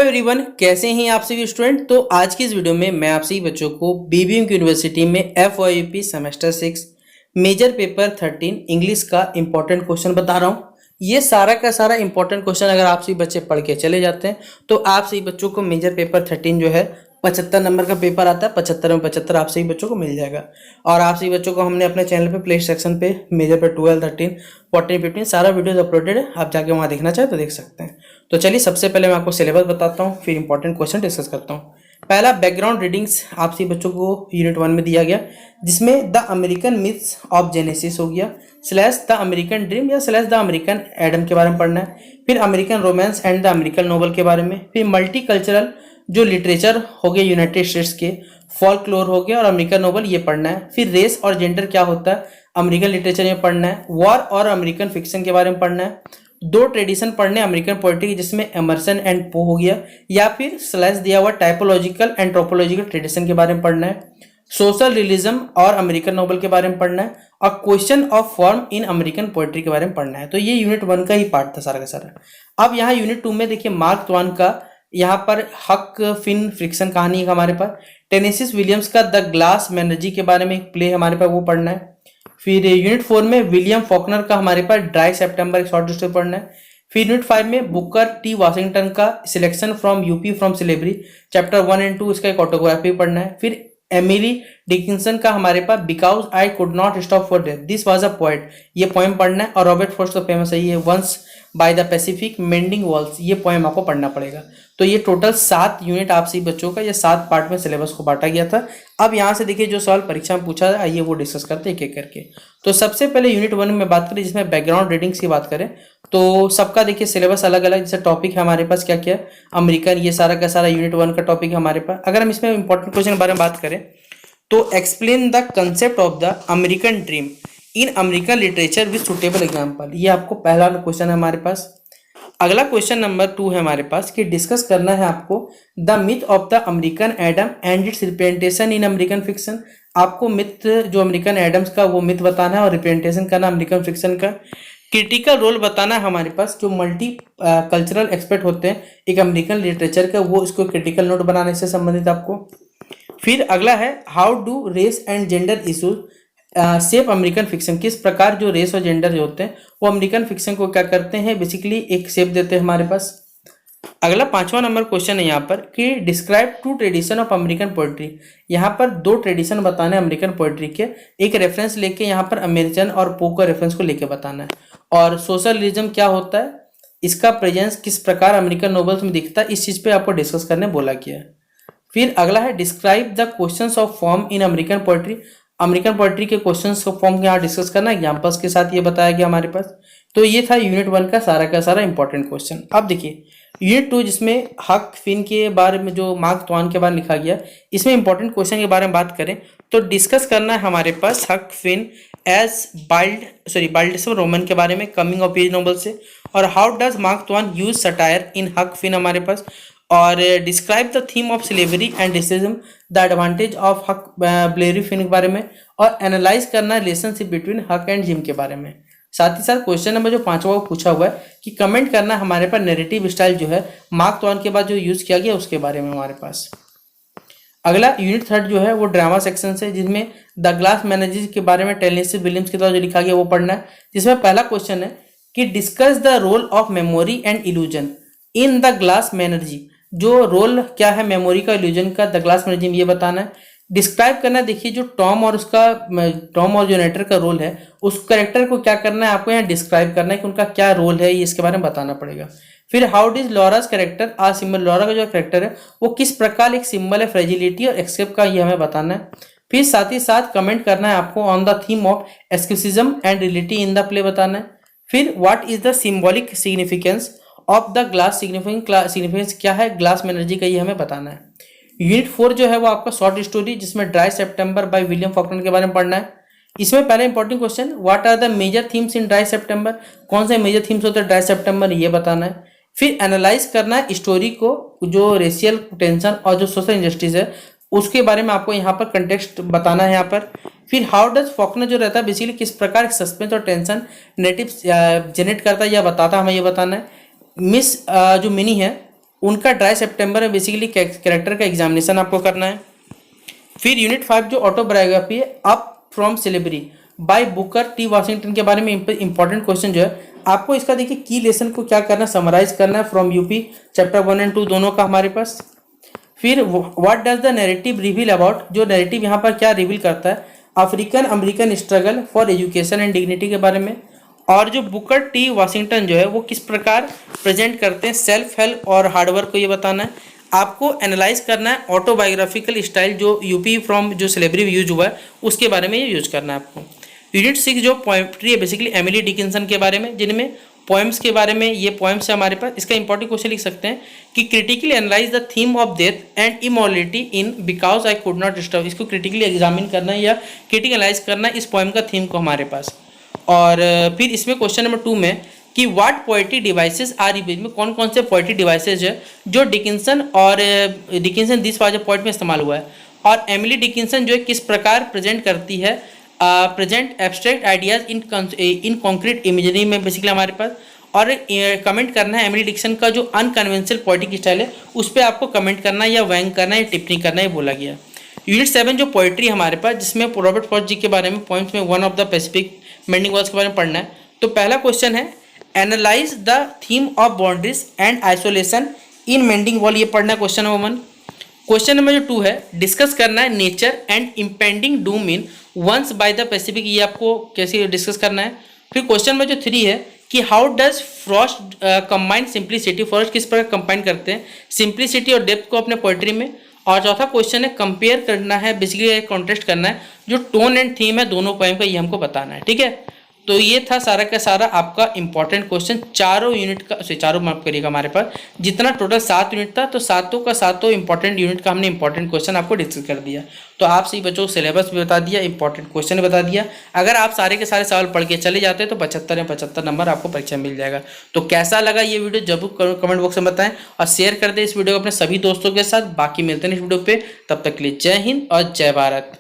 Everyone, कैसे हैं आप सभी स्टूडेंट। तो आज की इस वीडियो में मैं आप सभी बच्चों को बीबीएम यूनिवर्सिटी में एफवाईयूपी सेमेस्टर 6 मेजर पेपर 13 इंग्लिश का इंपॉर्टेंट क्वेश्चन बता रहा हूँ। ये सारा का सारा इंपॉर्टेंट क्वेश्चन अगर आप सभी बच्चे पढ़ के चले जाते हैं तो आप सभी बच्चों को मेजर पेपर 13 जो है 75 नंबर का पेपर आता है। 75 में 75 आप सभी बच्चों को मिल जाएगा। और आप सभी बच्चों को हमने अपने चैनल पे प्ले सेक्शन पे मेजर पे 12, 13, 14, 15 सारा वीडियोस अपलोडेड है। आप जाके वहाँ देखना चाहे तो देख सकते हैं। तो चलिए सबसे पहले मैं आपको सिलेबस बताता हूँ, फिर इंपॉर्टेंट क्वेश्चन डिस्कस करता हूँ। पहला बैकग्राउंड रीडिंग्स आप सभी बच्चों को यूनिट 1 में दिया गया, जिसमें the American myths of genesis हो गया, स्लैश द अमेरिकन ड्रीम या स्लैश द अमेरिकन एडम के बारे में पढ़ना है। फिर American romance and the American novel के बारे में। फिर मल्टी कल्चरल जो लिटरेचर हो गया यूनाइटेड स्टेट्स के, फॉल्कलोर हो गया और अमेरिकन नोवेल ये पढ़ना है। फिर रेस और जेंडर क्या होता है अमेरिकन लिटरेचर में पढ़ना है। वॉर और अमेरिकन फिक्शन के बारे में पढ़ना है। दो ट्रेडिशन पढ़ने अमेरिकन पोएट्री की, जिसमें एमर्सन एंड पो हो गया, या फिर स्लैश दिया हुआ टाइपोलॉजिकल एंड ट्रोपोलॉजिकल ट्रेडिशन के बारे में पढ़ना है। सोशल रियलिज्म और अमेरिकन नोवेल के बारे में पढ़ना है। और question of form in American poetry के बारे में पढ़ना है। तो ये यूनिट 1 का ही पार्ट था सारा का सारा। अब यहाँ यूनिट 2 में देखिए मार्क ट्वेन का यहाँ पर हक फिन फ्रिक्शन कहानी है हमारे पास। टेनेसी विलियम्स का द ग्लास मैनर्जी के बारे में एक प्ले हमारे पास, वो पढ़ना है। फिर यूनिट 4 में विलियम फॉकनर का हमारे पास ड्राई सितंबर एक शॉर्ट स्टोरी पढ़ना है। फिर यूनिट 5 में बुकर टी वाशिंगटन का selection from UP from slavery chapter 1 and 2 इसका एक ऑटोग्राफी पढ़ना है। फिर एमिली डिकिंसन का हमारे पास because I could not stop for death this was a poet, ये पोएम पढ़ना है। और रॉबर्ट फ्रॉस्ट तो फेमस है, ये once by the Pacific mending walls, ये पोएम आपको पढ़ना पड़ेगा। तो ये टोटल 7 यूनिट आप सभी बच्चों का, ये 7 पार्ट में सिलेबस को बांटा गया था। अब यहाँ से देखिए जो सवाल परीक्षा में पूछा है, आइए वो डिस्कस करते हैं एक एक करके। तो सबसे पहले यूनिट 1 में बात करें, जिसमें बैकग्राउंड रीडिंग्स की बात करें तो सबका देखिए सिलेबस अलग अलग, जैसे टॉपिक है हमारे पास क्या क्या अमेरिकन, ये सारा का सारा यूनिट 1 का टॉपिक है हमारे पास। अगर हम इसमें इंपॉर्टेंट क्वेश्चन के बारे में बात करें तो explain the concept of the American dream in American literature with suitable example, ये आपको पहला क्वेश्चन है हमारे पास। अगला क्वेश्चन नंबर 2 है हमारे पास कि डिस्कस करना है आपको the myth of the American Adam and it's representation in American fiction. आपको मिथ जो अमेरिकन एडम्स का वो मिथ बताना है और रिप्रेजेंटेशन करना अमेरिकन फिक्शन का। क्रिटिकल रोल बताना है हमारे पास, जो मल्टी कल्चरल एक्सपर्ट होते हैं एक अमेरिकन लिटरेचर का, वो इसको क्रिटिकल नोट बनाने से संबंधित आपको। फिर अगला है how do race and gender issues shape American fiction, किस प्रकार जो रेस और जेंडर जो होते हैं वो अमेरिकन फिक्शन को क्या करते हैं, बेसिकली एक शेप देते हैं हमारे पास। अगला 5वां नंबर क्वेश्चन है यहाँ पर कि describe 2 tradition of American poetry. यहाँ पर 2 ट्रेडिशन बताने अमेरिकन पोएट्री के, एक रेफरेंस लेके यहाँ पर अमेरिकन और पो का रेफरेंस को लेके बताना है। और सोशल रियलिज्म क्या होता है, इसका प्रेजेंस किस प्रकार अमेरिकन नोवेल्स में दिखता है, इस चीज पे आपको डिस्कस करने बोला गया है। फिर अगला है describe the questions of form in American poetry. American poetry के क्वेश्चंस ऑफ फॉर्म यहाँ डिस्कस करना है, एग्जांपल्स के साथ ये बताया गया हमारे पास। तो ये था यूनिट 1 का सारा इंपॉर्टेंट क्वेश्चन। अब देखिए यूनिट 2 जिसमें हक फिन के बारे में जो मार्क ट्वेन के बारे में लिखा गया, इसमें इंपॉर्टेंट क्वेश्चन के बारे में बात करें तो डिस्कस करना है हमारे पास हक फिन एज बाइल्ड रोमन के बारे में, कमिंग ऑफ एज नोवेल से। और how does mark Twain use satire in हक फिन हमारे पास। और describe the theme of slavery and racism the advantage of हक ब्लेरी फिन के बारे में। और एनालाइज करना रिलेशनशिप बिटवीन हक एंड जिम के बारे में। साथ ही साथ क्वेश्चन नंबर जो 5वां पूछा हुआ है कि कमेंट करना हमारे पास नैरेटिव स्टाइल जो है मार्क ट्वेन के बाद जो यूज किया गया उसके बारे में हमारे पास। अगला यूनिट 3 जो है वो ड्रामा सेक्शन से, जिसमें द ग्लास मैनर्जी के बारे में टेनेसी विलियम्स के द्वारा जो लिखा गया वो पढ़ना है। जिसमें पहला क्वेश्चन है कि discuss the role of memory and illusion in the glass मैनर्जी, जो रोल क्या है मेमोरी का इल्यूजन का द ग्लास मैनर्जी में ये बताना है। डिस्क्राइब करना है, देखिए जो टॉम और जो नेटर का रोल है उस कैरेक्टर को क्या करना है आपको यहाँ डिस्क्राइब करना है कि उनका क्या रोल है, ये इसके बारे में बताना पड़ेगा। फिर how does Laura's character a symbol, Laura का जो कैरेक्टर है वो किस प्रकार एक सिंबल है फ्रेजिलिटी और एक्सेप्ट का, ये हमें बताना है। फिर साथ ही साथ कमेंट करना है आपको on the theme of escapism and reality in the play बताना है। फिर what is the symbolic significance of the glass, significance क्या है ग्लास मैनर्जी का, ये हमें बताना है। यूनिट 4 जो है वो आपका शॉर्ट स्टोरी, जिसमें dry September by William Faulkner के बारे में पढ़ना है। इसमें पहले important question what are the major themes in dry September, कौन से मेजर थीम्स होते हैं ड्राई सितंबर, ये बताना है। फिर एनालाइज करना है स्टोरी को, जो रेशियल टेंशन और जो सोशल इंजस्टिस है उसके बारे में आपको यहाँ पर कंटेक्स्ट बताना है यहाँ पर। फिर हाउ डज फॉकनर जो रहता है बेसिकली किस प्रकार सस्पेंस और टेंशन नेरेटिव जनरेट करता है या बताता है, हमें ये बताना है। मिस जो मिनी है उनका ड्राई सितंबर में बेसिकली कैरेक्टर का एग्जामिनेशन आपको करना है। फिर यूनिट 5 जो ऑटोबायोग्राफी है up from slavery by Booker T Washington के बारे में इंपॉर्टेंट क्वेश्चन जो है आपको इसका देखिए की लेसन को क्या करना है, समराइज करना है फ्रॉम यूपी चैप्टर 1 एंड 2 दोनों का हमारे पास। फिर what does the narrative reveal about, जो नैरेटिव यहाँ पर क्या रिवील करता है, African American struggle for education and dignity के बारे में। और जो बुकर टी वाशिंगटन जो है वो किस प्रकार प्रेजेंट करते हैं सेल्फ हेल्प और हार्डवर्क को ये बताना है। आपको एनालाइज करना है ऑटोबायोग्राफिकल स्टाइल जो यूपी फ्रॉम जो स्लेवरी यूज हुआ है उसके बारे में ये यूज करना है आपको। यूनिट 6 जो पोएट्री है बेसिकली एमिली डिकिंसन के बारे में, जिनमें पोएम्स के बारे में ये पोएम्स है हमारे पास। इसका इंपॉर्टेंट क्वेश्चन लिख सकते हैं कि critically analyse the theme of death and immortality in because I could not disturb. इसको क्रिटिकली एग्जामिन करना है या क्रिटिकल एनालाइज करना है इस पोएम का थीम को हमारे पास। और फिर इसमें क्वेश्चन नंबर 2 में कि what poetry devices are used, में कौन कौन से पोएट्री डिवाइसेज है जो डिकिंसन और Dickinson this was a poet में इस्तेमाल हुआ है। और एमिली डिकिंसन जो है किस प्रकार प्रेजेंट करती है present abstract ideas in concrete imagery में बेसिकली हमारे पास। और कमेंट करना है एमिली डिकिंसन का जो अनकन्वेंशनल पोएटिक स्टाइल है उस पर आपको कमेंट करना है या वैंग करना है या टिप्पणी करना है बोला गया। यूनिट 7 जो पोएट्री हमारे पास जिसमें रॉबर्ट फ्रॉस्ट जी के बारे में पॉइंट्स में one of the Pacific mending words के बारे में पढ़ना है। तो पहला क्वेश्चन है analyse the theme of boundaries and isolation in mending wall, ये पढ़ना है क्वेश्चन नंबर 1। क्वेश्चन नंबर जो 2 है डिस्कस करना है nature and impending doom in once by the Pacific, ये आपको कैसे डिस्कस करना है। फिर क्वेश्चन नंबर जो 3 है कि how does Frost combine simplicity, Frost किस प्रकार कंबाइन करते हैं सिंप्लिसिटी और डेप्थ को अपने पोएट्री में। और चौथा क्वेश्चन है कंपेयर करना है बेसिकली कॉन्ट्रास्ट करना है जो टोन एंड थीम है दोनों पोएम का, ये हमको बताना है। ठीक है, तो ये था सारा का सारा आपका इंपॉर्टेंट क्वेश्चन चारों यूनिट का, चारों माफ करिएगा हमारे पास जितना टोटल 7 यूनिट था तो सातों का सातों इंपॉर्टेंट यूनिट का हमने इंपॉर्टेंट क्वेश्चन आपको डिस्कस कर दिया। तो आप सही बच्चों को सिलेबस भी बता दिया, इंपॉर्टेंट क्वेश्चन भी बता दिया। अगर आप सारे के सारे सवाल पढ़ के चले जाते हैं तो 75 में 75 नंबर आपको परीक्षा मिल जाएगा। तो कैसा लगा ये वीडियो जरूर कमेंट बॉक्स में बताएं और शेयर कर दें इस वीडियो को अपने सभी दोस्तों के साथ। बाकी मिलते हैं इस वीडियो पे, तब तक के लिए जय हिंद और जय भारत।